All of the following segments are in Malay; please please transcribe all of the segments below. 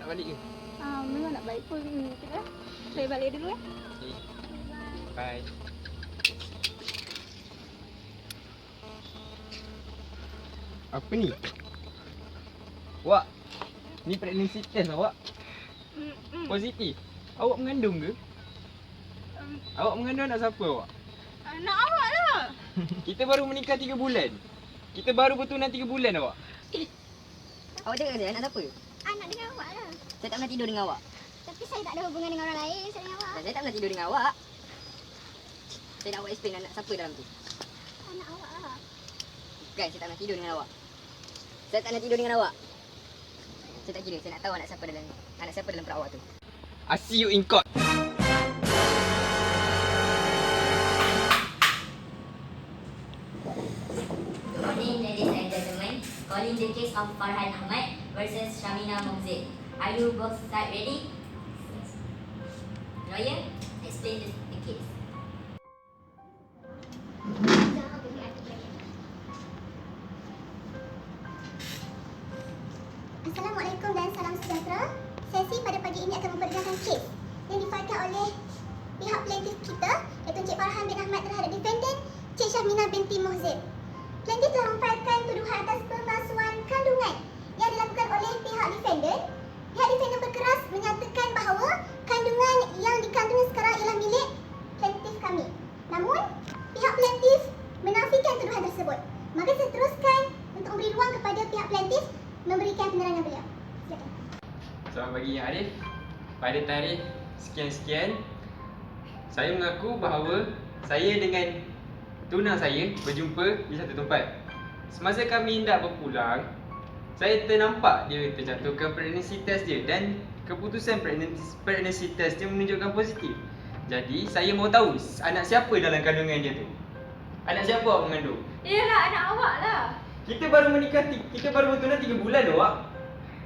nak balik ke? Memang nak balik pun. Kita saya balik dulu ya. Okay. Bye. Apa ni? Wak, ni pregnancy test awak. Positif. Awak mengandung ke? Awak mengandung anak siapa awak? Anak awak lah. Kita baru menikah 3 bulan. Kita baru bertunang 3 bulan awak. Awak cakap dia anak siapa? Anak dengan awak lah. Saya tak pernah tidur dengan awak. Tapi saya tak ada hubungan dengan orang lain. Saya dengan awak. Saya tak pernah tidur dengan awak. Saya nak awak explain anak siapa dalam tu. Anak awak lah. Bukan, saya tak pernah tidur dengan awak. Saya tak nak tidur dengan awak. Saya tak kira, saya nak tahu anak siapa dalam perut awak tu. I see you in court. Good morning, ladies and gentlemen. Calling the case of Farhan Ahmad versus Syahmina. Are you both side ready? Lawyer, explain the case. Assalamualaikum dan salam sejahtera. Sesi pada pagi ini akan memperdengarkan kes yang difailkan oleh pihak plaintiff kita, iaitu Encik Farhan bin Ahmad terhadap defendant Cik Syahmina binti Mohzib. Plaintiff telah memfailkan tuduhan atas pemalsuan kandungan yang dilakukan oleh pihak defendant. Pihak defendant berkeras menyatakan bahawa kandungan yang dikandungi sekarang ialah milik plaintiff kami. Namun, pihak plaintiff menafikan tuduhan tersebut. Maka saya teruskan untuk memberi ruang kepada pihak plaintiff memberikan penerangan beliau. Silakan. Selamat pagi Yang Arif. Pada tarikh sekian-sekian, saya mengaku bahawa saya dengan tunang saya berjumpa di satu tempat. Semasa kami hendak berpulang, saya ternampak dia terjatuhkan pregnancy test dia dan keputusan pregnancy test dia menunjukkan positif. Jadi saya mau tahu anak siapa dalam kandungan dia tu. Anak siapa awak mengandung? Iyalah, anak awak lah. Kita baru menikah, kita baru bertunang 3 bulan awak.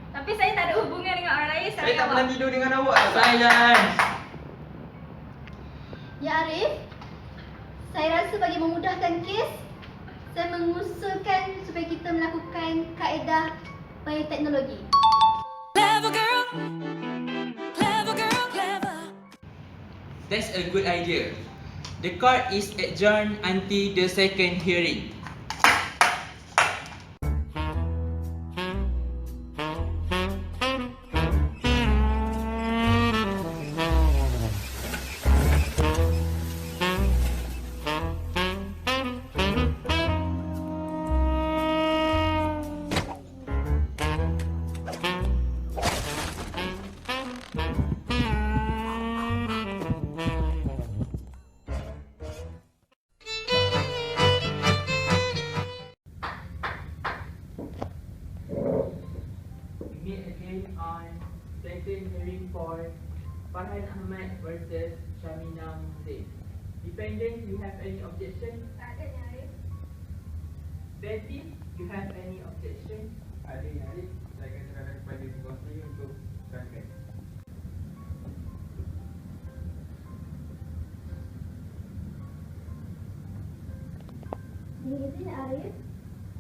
Tapi saya tak ada hubungan dengan orang lain. Saya tak pernah tidur dengan awak. Silence. Ya Arif, saya rasa bagi memudahkan kes, saya mengusulkan supaya kita melakukan kaedah Bioteknologi. Clever girl. Clever girl, clever. That's a good idea. The court is adjourned until the second hearing. On second hearing for Farhan Ahmad versus Syahmina. Defendant, you have any objection? Tak ada, Yang Arif. Plaintiff, you have any objection? Ada Yang Arif, saya akan serahkan kepada bos saya untuk terangkan. Dengan izin Arif,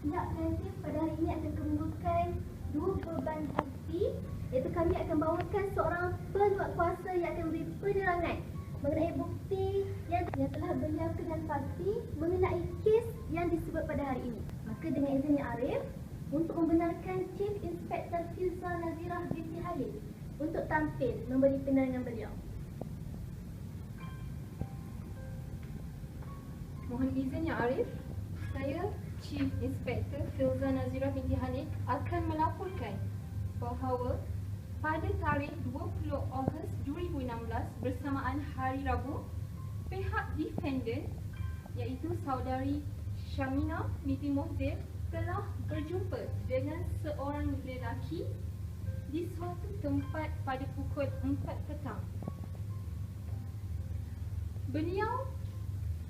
pihak plaintiff pada hari ini akan kemukakan 2 beban bukti, iaitu kami akan bawakan seorang penuat kuasa yang akan memberi penerangan mengenai bukti yang telah beliau kenal pasti mengenai kes yang disebut pada hari ini. Maka dengan izin Arif, untuk membenarkan Chief Inspector Filza Nazirah binti Halid untuk tampil memberi penerangan beliau. Mohon izin Yang Arif, saya Chief Inspector Filza Nazirah binti Halid akan melaporkan bahawa pada tarikh 20 Ogos 2016 bersamaan Hari Rabu, pihak defendant iaitu saudari Syahmina binti Mohzib telah berjumpa dengan seorang lelaki di suatu tempat pada pukul 4 petang. Beliau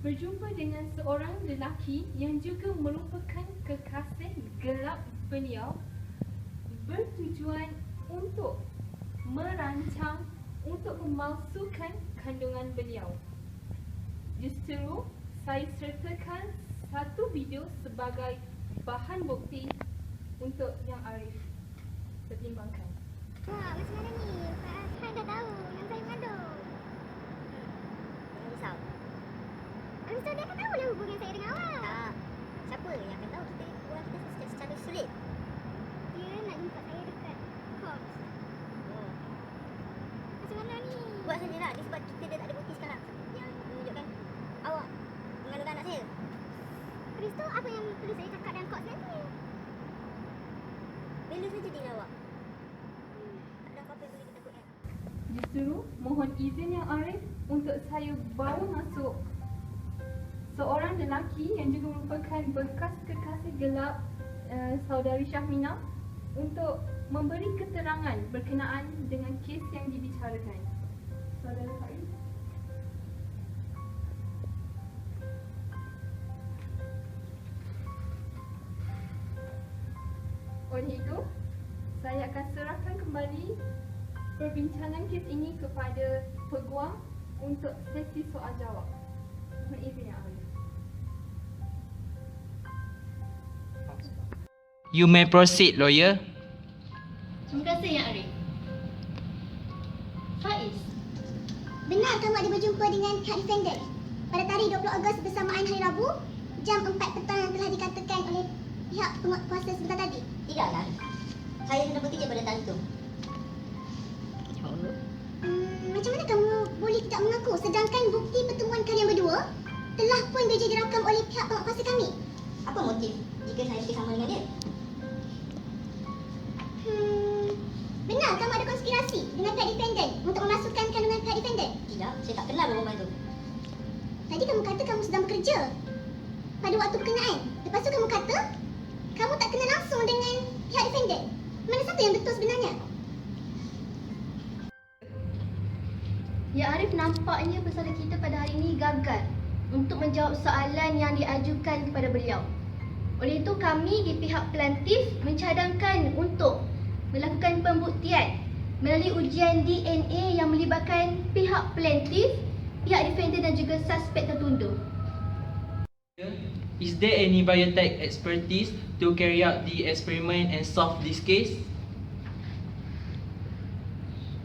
berjumpa dengan seorang lelaki yang juga merupakan kekasih gelap beliau, bertujuan untuk merancang untuk memalsukan kandungan beliau. Justru saya sertakan satu video sebagai bahan bukti untuk Yang Arif pertimbangkan. Wah, macam mana ni? Farhan dah tahu yang saya mengandung. Jangan risau. Habis tu dia akan tahu lah hubungan saya dengan awak. Tak. Siapa yang akan tahu hubungan kita secara sulit? Dia nak jumpa saya dekat kos. Oh. Macam mana ni? Buat sajalah disebab kita dah tak ada bukti sekarang yang menunjukkan awak mengandung anak saya. Habis tu apa yang perlu saya cakap dalam kos nanti? Bela saja diri awak. Tak ada apa-apa yang boleh ditakutkan. Justru mohon izin Yang Arif untuk saya bawa masuk seorang lelaki yang juga merupakan bekas kekasih gelap saudari Syahmina untuk memberi keterangan berkenaan dengan kes yang dibicarakan. Saudara Arif. Oleh itu, saya akan serahkan kembali perbincangan kes ini kepada peguam untuk sesi soal jawab. Mohon izin Yang Arif. You may proceed, lawyer. Terima kasih Yang Arif. Faiz, Benar kamu ada berjumpa dengan pihak defendant pada tarikh 20 Ogos bersamaan hari Rabu jam 4 petang yang telah dikatakan oleh pihak penguatkuasa sebentar tadi? Tidaklah. Saya sudah bekerja pada tahun itu. Macam mana kamu boleh tidak mengaku sedangkan bukti pertemuan kalian berdua telah pun dijadi rakam oleh pihak penguatkuasa kami? Apa motif jika saya bersama dengan dia? Benar kamu ada konspirasi dengan pihak defendant untuk memasukkan kandungan pihak defendant? Tidak, saya tak kenal perempuan itu. Tadi kamu kata kamu sedang bekerja pada waktu berkenaan. Lepas tu kamu kata kamu tak kenal langsung dengan pihak defendant. Mana satu yang betul sebenarnya? Ya Arif, nampaknya pesara kita pada hari ini gagal untuk menjawab soalan yang diajukan kepada beliau. Oleh itu kami di pihak pelantif mencadangkan untuk melakukan pembuktian melalui ujian DNA yang melibatkan pihak pelantif, pihak defendant dan juga suspek tertuduh. Is there any biotech expertise to carry out the experiment and solve this case?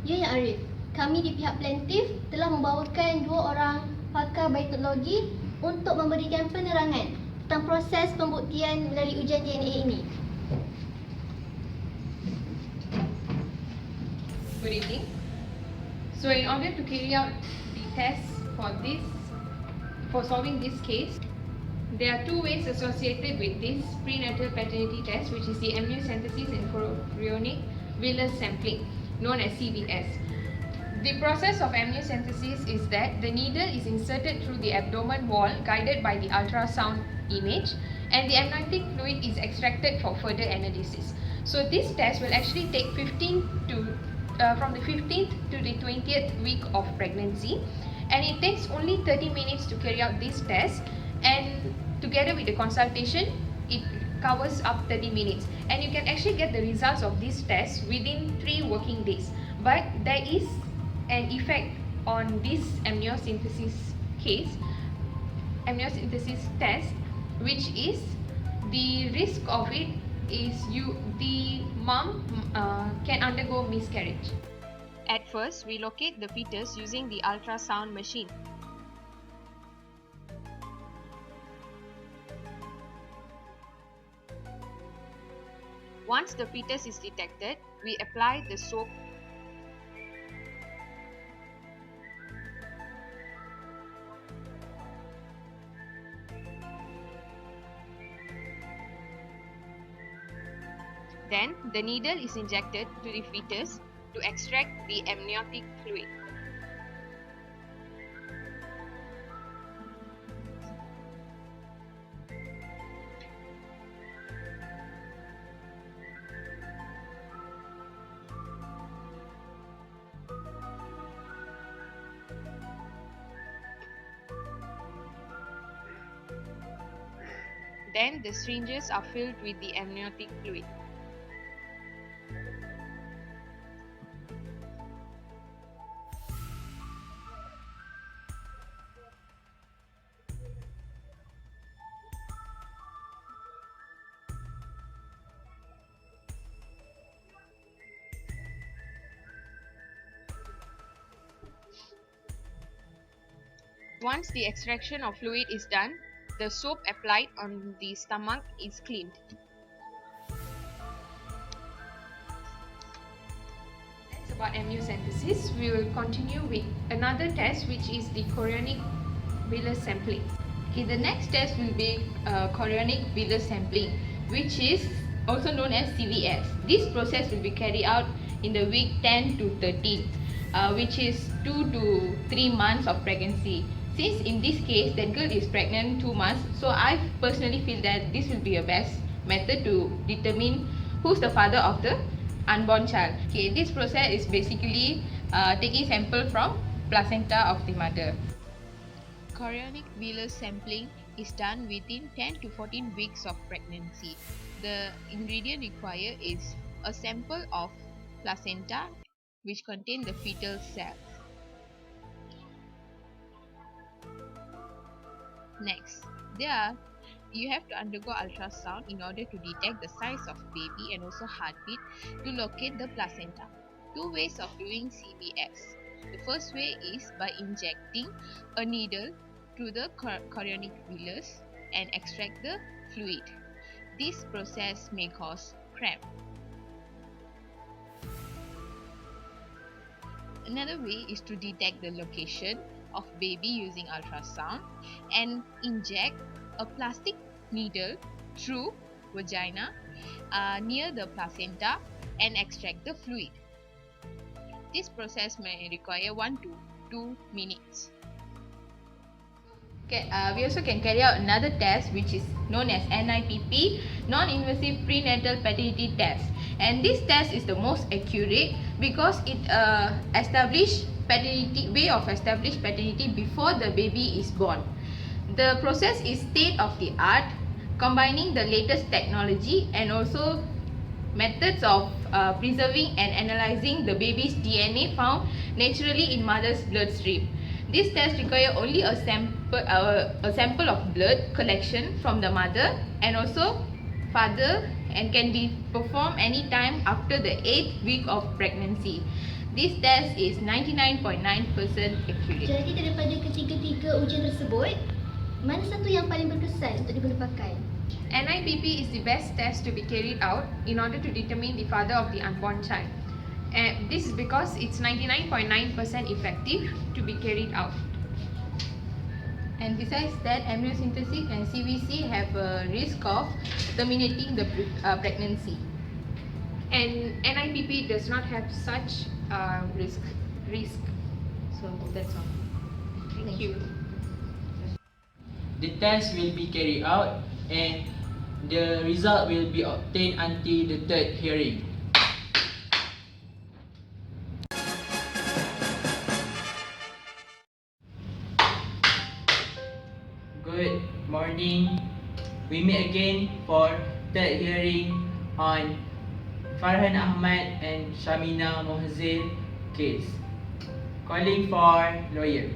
Ya, Ya Arif. Kami di pihak plaintiff telah membawakan 2 orang pakar bioteknologi untuk memberikan penerangan tentang proses pembuktian melalui ujian DNA ini. Good evening. So in order to carry out the test for solving this case, there are 2 ways associated with this prenatal paternity test, which is the amniocentesis and chorionic villus sampling, known as CVS. The process of amniocentesis is that the needle is inserted through the abdomen wall guided by the ultrasound image, and the amniotic fluid is extracted for further analysis. So this test will actually take from the 15th to the 20th week of pregnancy, and it takes only 30 minutes to carry out this test, and together with the consultation it covers up 30 minutes, and you can actually get the results of this test within 3 working days. But there is an effect on this amniocentesis test, which is the risk of it is the mom can undergo miscarriage. At first, we locate the fetus using the ultrasound machine. Once the fetus is detected, we apply the soap. Then, the needle is injected to the fetus to extract the amniotic fluid. Then, the syringes are filled with the amniotic fluid. Once the extraction of fluid is done, the soap applied on the stomach is cleaned. That's about amniocentesis. We will continue with another test, which is the chorionic villus sampling. Okay, the next test will be chorionic villus sampling, which is also known as CVS. This process will be carried out in the week 10 to 13, which is 2 to 3 months of pregnancy. Since in this case that girl is pregnant 2 months, so I personally feel that this will be a best method to determine who's the father of the unborn child. Okay, this process is basically taking sample from placenta of the mother. Chorionic villus sampling is done within 10 to 14 weeks of pregnancy. The ingredient required is a sample of placenta which contain the fetal cells. Next, you have to undergo ultrasound in order to detect the size of baby and also heartbeat to locate the placenta. Two ways of doing CVS. The first way is by injecting a needle through the chorionic villus and extract the fluid. This process may cause cramp. Another way is to detect the location of baby using ultrasound and inject a plastic needle through vagina near the placenta and extract the fluid. This process may require 1 to 2 minutes. Okay, we also can carry out another test which is known as NIPP, non-invasive prenatal paternity test, and this test is the most accurate because it way of establish paternity before the baby is born. The process is state of the art, combining the latest technology and also methods of preserving and analyzing the baby's DNA found naturally in mother's bloodstream. This test requires only a sample of blood collection from the mother and also father and can be performed anytime after the 8th week of pregnancy. This test is 99.9% accurate. Jadi daripada ketiga-tiga ujian tersebut, mana satu yang paling berkesan untuk diguna pakai? NIPP is the best test to be carried out in order to determine the father of the unborn child. And this is because it's 99.9% effective to be carried out. And besides that, amniocentesis and CVC have a risk of terminating the pregnancy. And NIPP does not have such risk. So that's all. Thank you. The test will be carried out and the result will be obtained until the third hearing. Good morning. We meet again for third hearing on Farhan Ahmad and Syahmina case. Calling for lawyer.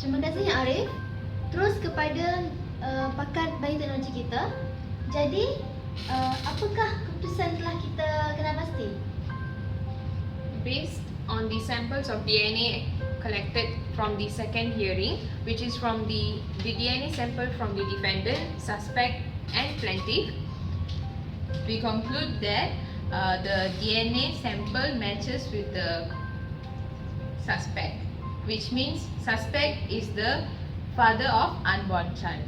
Terima kasih Yang Arif. Terus kepada pakar bioteknologi kita. Jadi, apakah keputusan telah kita kenal pasti? Based on the samples of DNA collected from the second hearing, which is from the DNA sample from the defendant, suspect and plaintiff, we conclude that the DNA sample matches with the suspect, which means suspect is the father of unborn child.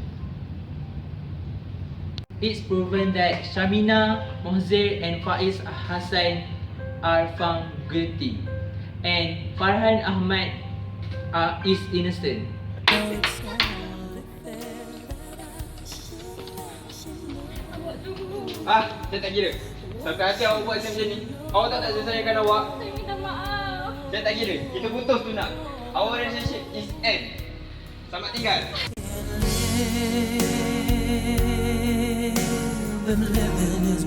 It's proven that Syahmina, and Faiz Hassan are found guilty and Farhan Ahmad is innocent. Saya tak kira. Sampai hati awak buat macam ni. Awak tak saya sayangkan awak. Saya minta maaf. Saya tak kira. Kita putus tunang. Our relationship is end. Selamat tinggal. Living is